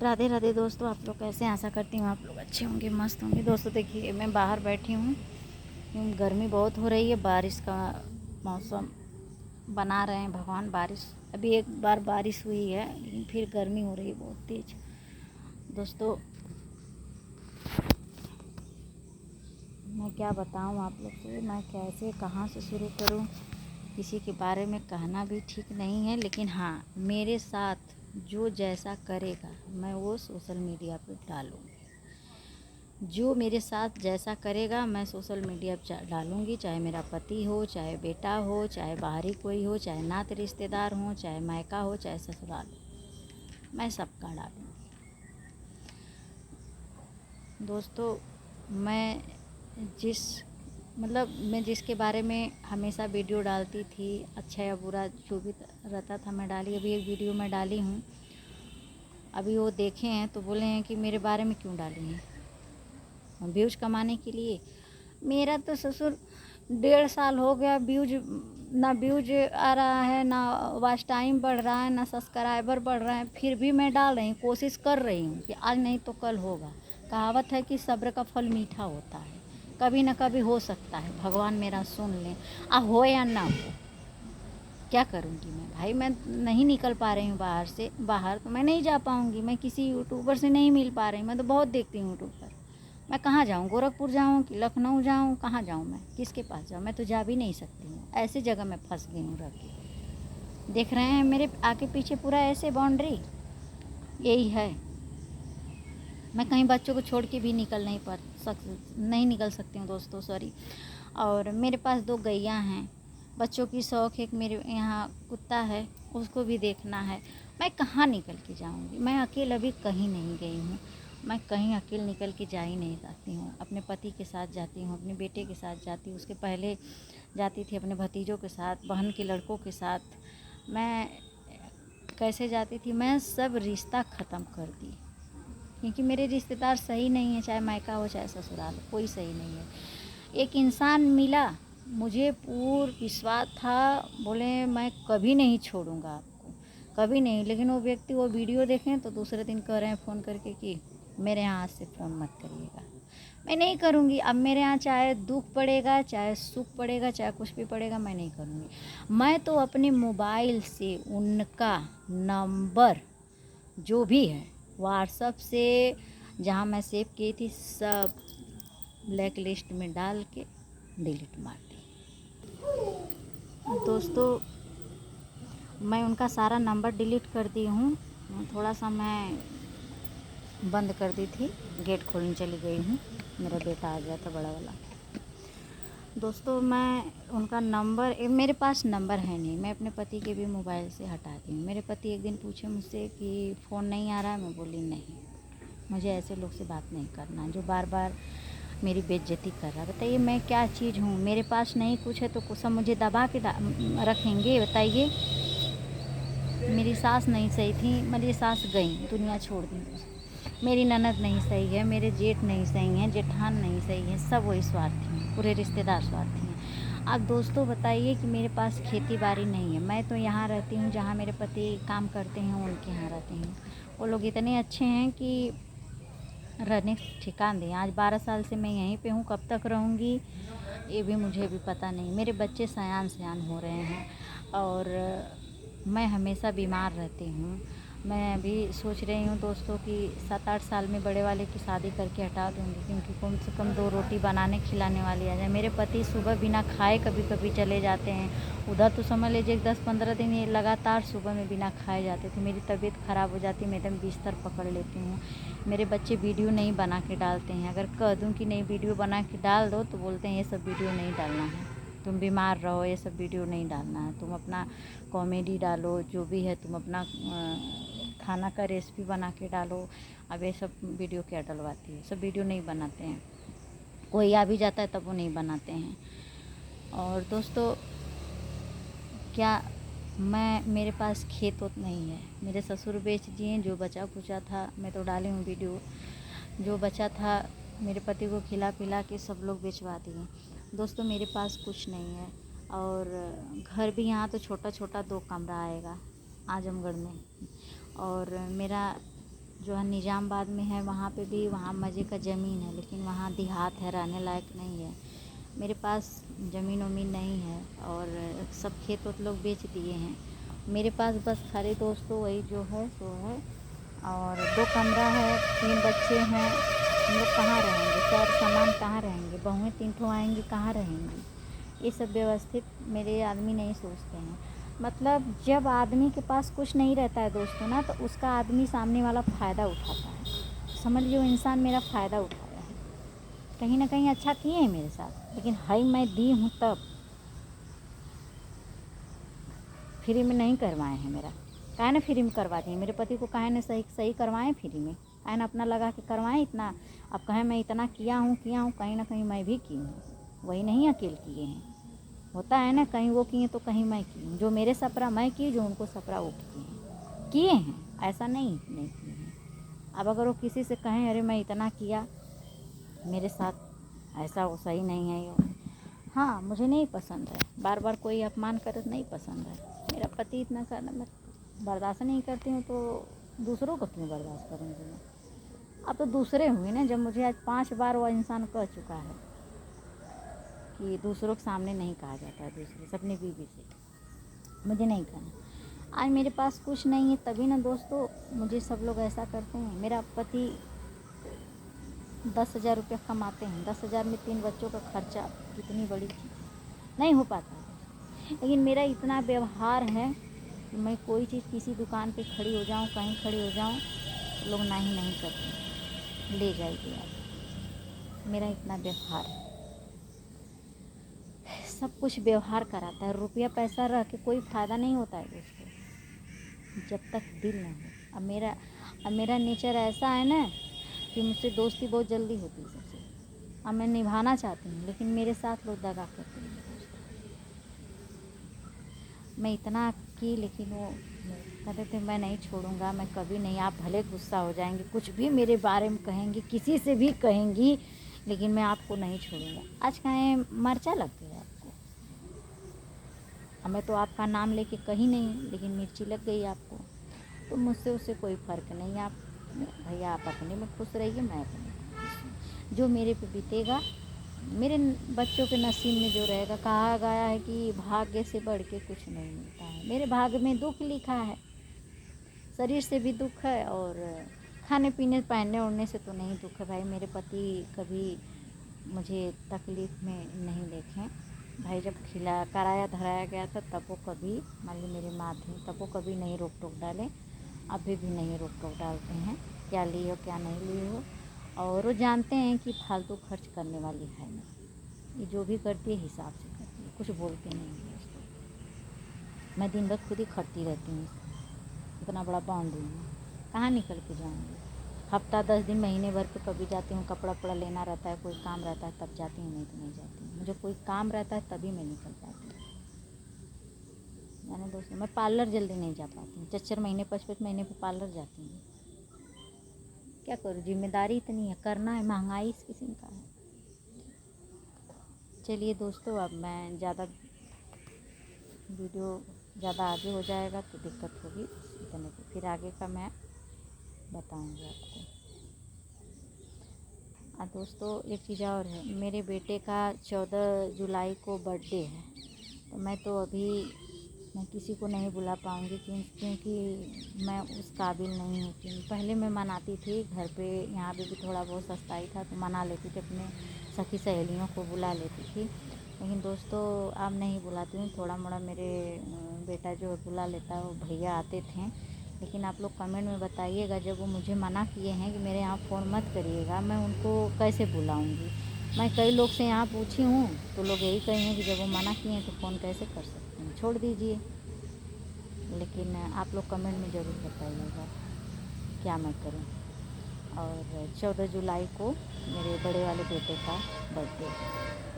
राधे राधे दोस्तों, आप लोग कैसे हैं? आशा करती हूँ आप लोग अच्छे होंगे, मस्त होंगे। दोस्तों देखिए, मैं बाहर बैठी हूँ, गर्मी बहुत हो रही है। बारिश का मौसम बना रहे हैं भगवान, बारिश। अभी एक बार बारिश हुई है, लेकिन फिर गर्मी हो रही है बहुत तेज। दोस्तों मैं क्या बताऊँ आप लोग से, मैं कैसे कहाँ से शुरू करूँ। किसी के बारे में कहना भी ठीक नहीं है, लेकिन हाँ, मेरे साथ जो जैसा करेगा मैं वो सोशल मीडिया पे डालूँगी। जो मेरे साथ जैसा करेगा मैं सोशल मीडिया पर डालूँगी, चाहे मेरा पति हो, चाहे बेटा हो, चाहे बाहरी कोई हो, चाहे नाते रिश्तेदार हो, चाहे मायका हो, चाहे ससुराल हो, मैं सबका डालूँगी। दोस्तों मैं जिसके बारे में हमेशा वीडियो डालती थी, अच्छा या बुरा जो भी रहता था मैं डाली। अभी एक वीडियो मैं डाली हूँ, अभी वो देखे हैं तो बोले हैं कि मेरे बारे में क्यों डाली हैं, व्यूज कमाने के लिए। मेरा तो ससुर 1.5 साल हो गया, व्यूज आ रहा है, ना वॉच टाइम बढ़ रहा है, ना सब्सक्राइबर बढ़ रहा है, फिर भी मैं डाल रही हूँ, कोशिश कर रही हूँ कि आज नहीं तो कल होगा। कहावत है कि सब्र का फल मीठा होता है, कभी ना कभी हो सकता है, भगवान मेरा सुन लें। हो या ना हो, क्या करूँगी मैं भाई। मैं नहीं निकल पा रही हूँ बाहर तो मैं नहीं जा पाऊँगी। मैं किसी यूट्यूबर से नहीं मिल पा रही। मैं तो बहुत देखती हूँ यूट्यूब पर। मैं कहाँ जाऊँ? गोरखपुर जाऊँ कि लखनऊ जाऊँ? कहाँ जाऊँ? मैं किसके पास जाऊँ? मैं तो जा भी नहीं सकती हूँ। ऐसी जगह मैं फंस गई हूँ रह के। देख रहे हैं मेरे आगे पीछे पूरा ऐसे बाउंड्री, यही है। मैं कहीं बच्चों को छोड़ के भी नहीं निकल सकती हूँ दोस्तों, सॉरी। और मेरे पास 2 गैया हैं, बच्चों की शौक़। एक मेरे यहाँ कुत्ता है, उसको भी देखना है। मैं कहाँ निकल के जाऊँगी? मैं अकेले अभी कहीं नहीं गई हूँ। मैं कहीं अकेले निकल के जा ही नहीं सकती हूँ। अपने पति के साथ जाती हूँ, अपने बेटे के साथ जाती हूँ, उसके पहले जाती थी अपने भतीजों के साथ, बहन के लड़कों के साथ। मैं कैसे जाती थी, मैं सब रिश्ता ख़त्म कर दी, क्योंकि मेरे रिश्तेदार सही नहीं है, चाहे मायका हो चाहे ससुराल हो, कोई सही नहीं है। एक इंसान मिला, मुझे पूर्ण विश्वास था, बोले मैं कभी नहीं छोड़ूंगा आपको, कभी नहीं। लेकिन वो व्यक्ति वो वीडियो देखें तो दूसरे दिन कह रहे हैं फ़ोन करके कि मेरे यहाँ से फ़ोन मत करिएगा। मैं नहीं करूँगी। अब मेरे यहाँ चाहे दुख पड़ेगा, चाहे सुख पड़ेगा, चाहे कुछ भी पड़ेगा, मैं नहीं करूँगी। मैं तो अपने मोबाइल से उनका नंबर जो भी है, व्हाट्सएप से जहाँ मैं सेव की थी, सब ब्लैक लिस्ट में डाल के डिलीट मार दी। दोस्तों मैं उनका सारा नंबर डिलीट कर दी हूँ। थोड़ा सा मैं बंद कर दी थी, गेट खोलने चली गई हूँ, मेरा बेटा आ गया था बड़ा वाला। दोस्तों मैं उनका नंबर, मेरे पास नंबर है नहीं, मैं अपने पति के भी मोबाइल से हटा दी हूँ। मेरे पति एक दिन पूछे मुझसे कि फ़ोन नहीं आ रहा है, मैं बोली नहीं, मुझे ऐसे लोग से बात नहीं करना जो बार बार मेरी बेइज्जती कर रहा है। बताइए मैं क्या चीज़ हूँ? मेरे पास नहीं कुछ है तो कुछ सब मुझे दबा के रखेंगे? बताइए। मेरी सास नहीं सही थी, मेरी सास गई, दुनिया छोड़ दी। मेरी ननद नहीं सही है, मेरे जेठ नहीं सही हैं, जेठान नहीं सही है, सब वही स्वार्थी हैं, पूरे रिश्तेदार स्वार्थी हैं। अब दोस्तों बताइए कि मेरे पास खेती बाड़ी नहीं है। मैं तो यहाँ रहती हूँ जहाँ मेरे पति काम करते हैं, उनके यहाँ रहती हूँ। वो लोग इतने अच्छे हैं कि रहने ठिकान दें। आज 12 साल से मैं यहीं पे हूँ, कब तक रहूँगी ये भी मुझे भी पता नहीं। मेरे बच्चे सयान हो रहे हैं और मैं हमेशा बीमार रहती हूँ। मैं अभी सोच रही हूँ दोस्तों कि 7-8 साल में बड़े वाले की शादी करके हटा दूँगी, क्योंकि कम से कम 2 रोटी बनाने खिलाने वाली आ जाए। मेरे पति सुबह बिना खाए कभी कभी चले जाते हैं उधर, तो समझ लीजिए 10-15 दिन ये लगातार सुबह में बिना खाए जाते थे। मेरी तबीयत ख़राब हो जाती, मैं एकदम बिस्तर पकड़ लेती हूँ। मेरे बच्चे वीडियो नहीं बना के डालते हैं। अगर कह दूँ कि नहीं वीडियो बना के डाल दो तो बोलते हैं ये सब वीडियो नहीं डालना है, तुम बीमार रहो, ये सब वीडियो नहीं डालना है, तुम अपना कॉमेडी डालो, जो भी है तुम अपना खाना का रेसिपी बना के डालो। अब ये सब वीडियो क्या डलवाती है, सब वीडियो नहीं बनाते हैं। कोई आ भी जाता है तब वो नहीं बनाते हैं। और दोस्तों क्या मेरे पास खेत वोत नहीं है, मेरे ससुर बेच दिए, जो बचा कुचा था मैं तो डाली हूँ वीडियो, जो बचा था मेरे पति को खिला पिला के सब लोग बेचवा दिए। दोस्तों मेरे पास कुछ नहीं है, और घर भी यहाँ तो छोटा छोटा 2 कमरा आएगा आजमगढ़ में, और मेरा जो है निजामबाद में है, वहाँ पे भी वहाँ मज़े का ज़मीन है, लेकिन वहाँ देहात है, रहने लायक नहीं है। मेरे पास ज़मीन वमीन नहीं है और सब खेत वत लोग बेच दिए हैं। मेरे पास बस खाली दोस्तों वही जो है सो है, और 2 कमरा है, 3 बच्चे हैं। हम लोग कहाँ रहेंगे, सर सामान कहाँ रहेंगे, बहुएँ 3 ठो आएँगी कहाँ रहेंगी। ये सब व्यवस्थित मेरे आदमी नहीं सोचते हैं। मतलब जब आदमी के पास कुछ नहीं रहता है दोस्तों ना, तो उसका आदमी सामने वाला फ़ायदा उठाता है। समझ लो इंसान मेरा फ़ायदा उठाया है, कहीं ना कहीं अच्छा किए हैं मेरे साथ, लेकिन हाई मैं दी हूँ तब फ्री में नहीं करवाए हैं। मेरा काहे ना फ्री में करवा दिए, मेरे पति को काहे ना सही सही करवाएं फ्री में, काहे ना अपना लगा के करवाएं इतना। अब कहें मैं इतना किया हूँ, कहीं ना कहीं मैं भी की हूँ, वही नहीं अकेले किए हैं। होता है ना, कहीं वो किए तो कहीं मैं की हूँ। जो मेरे सपरा मैं की, जो उनको सपरा वो किए हैं, ऐसा नहीं किए हैं। अब अगर वो किसी से कहें अरे मैं इतना किया मेरे साथ, ऐसा वो सही नहीं है ये। हाँ मुझे नहीं पसंद है, बार बार कोई अपमान करे नहीं पसंद है। मेरा पति इतना करना मैं बर्दाश्त नहीं करती हूँ, तो दूसरों को क्यों बर्दाश्त करूँगी मैं। अब तो दूसरे हुए ना, जब मुझे आज 5 बार वो इंसान कह चुका है कि दूसरों के सामने नहीं कहा जाता है, दूसरे से अपनी बीवी से, मुझे नहीं कहना। आज मेरे पास कुछ नहीं है तभी ना दोस्तों मुझे सब लोग ऐसा करते हैं। मेरा पति 10,000 रुपये कमाते हैं, 10,000 में 3 बच्चों का खर्चा, कितनी बड़ी चीज़ नहीं हो पाता है। लेकिन मेरा इतना व्यवहार है कि मैं कोई चीज़ किसी दुकान पे खड़ी हो जाऊँ, कहीं खड़ी हो जाऊँ, तो लोग नहीं करते, ले जाइए आप। मेरा इतना व्यवहार है, सब कुछ व्यवहार कराता है। रुपया पैसा रह के कोई फ़ायदा नहीं होता है दोस्तों, जब तक दिल न हो। अब मेरा नेचर ऐसा है ना कि मुझसे दोस्ती बहुत जल्दी होती है सबसे। अब मैं निभाना चाहती हूँ, लेकिन मेरे साथ लोग दगा करते हैं दोस्तों। मैं इतना की, लेकिन वो कहते थे मैं नहीं छोड़ूंगा, मैं कभी नहीं। आप भले गुस्सा हो जाएंगे, कुछ भी मेरे बारे में कहेंगी, किसी से भी कहेंगी, लेकिन मैं आपको नहीं छोड़ूंगा। आज कहें मर्चा लग गया आपको, मैं तो आपका नाम लेके कहीं नहीं, लेकिन मिर्ची लग गई आपको, तो मुझसे उससे कोई फ़र्क नहीं। आप भैया आप अपने में खुश रहिए, मैं अपने में खुश हूँ। जो मेरे पे बीतेगा, मेरे बच्चों के नसीब में जो रहेगा। कहा गया है कि भाग्य से बढ़ के कुछ नहीं मिलता है। मेरे भाग्य में दुख लिखा है, शरीर से भी दुख है और खाने पीने पहनने ओढ़ने से तो नहीं दुख है भाई। मेरे पति कभी मुझे तकलीफ़ में नहीं देखें भाई। जब कराया धराया गया था तब वो कभी, मान ली मेरी माँ थी, तब वो कभी नहीं रोक टोक डाले, अभी भी नहीं रोक टोक डालते हैं क्या लिए हो क्या नहीं लिए हो। और वो जानते हैं कि फालतू खर्च करने वाली है नहीं, ये जो भी करती है हिसाब से करती है, कुछ बोलते नहीं है उसको। मैं दिन भर खुद ही खटती रहती हूँ, इतना बड़ा बांध हूँ, कहाँ निकल के जाऊँगी। हफ्ता 10 दिन महीने भर पे कभी जाती हूँ, कपड़ा वपड़ा लेना रहता है, कोई काम रहता है तब जाती हूँ, नहीं तो नहीं जाती हूँ। मुझे कोई काम रहता है तभी मैं निकल पाती हूँ। यानी दोस्तों मैं पार्लर जल्दी नहीं जा पाती हूँ, 4-4 महीने 5-5 महीने पे पार्लर जाती हूँ। क्या करूँ, जिम्मेदारी इतनी है, करना है, महंगाई इस किस्म का है। चलिए दोस्तों, अब मैं ज़्यादा वीडियो ज़्यादा आगे हो जाएगा तो दिक्कत होगी, इतने पे फिर आगे का मैं बताऊंगी आपको। दोस्तों एक चीज़ और है, मेरे बेटे का 14 जुलाई को बर्थडे है, तो मैं तो अभी मैं किसी को नहीं बुला पाऊँगी क्योंकि मैं उस काबिल नहीं हूँ। कि पहले मैं मनाती थी घर पे, यहाँ पे भी थोड़ा बहुत सस्ताई था तो मना लेती थी, अपने सखी सहेलियों को बुला लेती थी। लेकिन दोस्तों अब नहीं बुलाती हूँ, थोड़ा मोड़ा मेरे बेटा जो बुला लेता है, वो भैया आते थे। लेकिन आप लोग कमेंट में बताइएगा, जब वो मुझे मना किए हैं कि मेरे यहाँ फ़ोन मत करिएगा, मैं उनको कैसे बुलाऊँगी। मैं कई लोग से यहाँ पूछी हूँ तो लोग यही कहेंगे कि जब वो मना किए हैं तो फ़ोन कैसे कर सकते हैं, छोड़ दीजिए। लेकिन आप लोग कमेंट में ज़रूर बताइएगा क्या मैं करूँ। और 14 जुलाई को मेरे बड़े वाले बेटे का बर्थडे है।